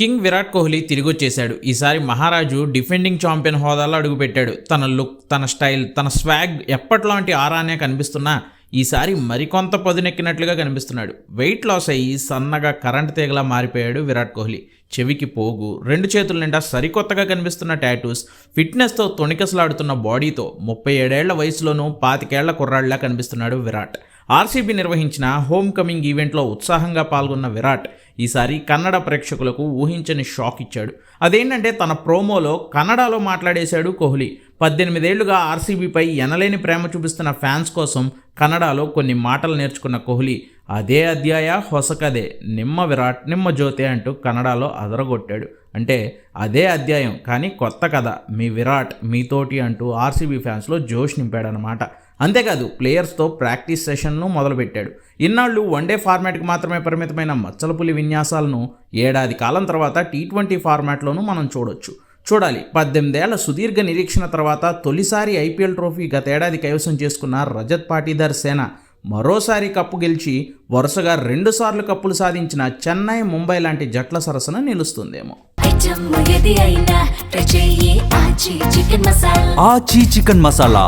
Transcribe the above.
King Virat Kohli తిరిగొచ్చేశాడు. ఈసారి మహారాజు defending champion హోదాలో అడుగుపెట్టాడు. తన లుక్, తన స్టైల్, తన స్వాగ్ ఎప్పట్లాంటి ఆరానే కనిపిస్తున్నా ఈసారి మరికొంత పదునెక్కినట్లుగా కనిపిస్తున్నాడు. వెయిట్ లాస్ అయ్యి సన్నగా కరెంట్ తీగలా మారిపోయాడు విరాట్ కోహ్లీ. చెవికి పోగు, 2 చేతుల నిండా సరికొత్తగా కనిపిస్తున్న టాటూస్, ఫిట్నెస్తో తొణికసలాడుతున్న బాడీతో 37 ఏళ్ల వయసులోనూ 25 ఏళ్ల కుర్రాడిలా కనిపిస్తున్నాడు విరాట్. ఆర్సీబీ నిర్వహించిన హోమ్ కమింగ్ ఈవెంట్లో ఉత్సాహంగా పాల్గొన్న విరాట్ ఈసారి కన్నడ ప్రేక్షకులకు ఊహించని షాక్ ఇచ్చాడు. అదేంటంటే తన ప్రోమోలో కన్నడలో మాట్లాడేశాడు కోహ్లీ. 18 ఏళ్లుగా ఆర్సీబీపై ఎనలేని ప్రేమ చూపిస్తున్న ఫ్యాన్స్ కోసం కన్నడలో కొన్ని మాటలు నేర్చుకున్న కోహ్లీ అదే అధ్యాయ హొసకదే నిమ్మ విరాట్ నిమ్మ జ్యోతే అంటూ కన్నడలో అదరగొట్టాడు. అంటే అదే అధ్యాయం కానీ కొత్త కథ, మీ విరాట్ మీతోటి అంటూ ఆర్సీబీ ఫ్యాన్స్లో జోష్ నింపాడనమాట. అంతేకాదు ప్లేయర్స్తో ప్రాక్టీస్ సెషన్ను మొదలుపెట్టాడు. ఇన్నాళ్ళు వన్డే ఫార్మాట్కి మాత్రమే పరిమితమైన మచ్చలపులి విన్యాసాలను ఏడాది కాలం తర్వాత T20 ఫార్మాట్లోనూ మనం చూడాలి. 18 ఏళ్ల సుదీర్ఘ నిరీక్షణ తర్వాత తొలిసారి ఐపీఎల్ ట్రోఫీ గతేడాది కైవసం చేసుకున్న రజత్ పాటీదార్ సేన మరోసారి కప్పు గెలిచి వరుసగా 2 సార్లు కప్పులు సాధించిన చెన్నై, ముంబై లాంటి జట్ల సరసన నిలుస్తుందేమో. ఆచీ చికెన్ మసాలా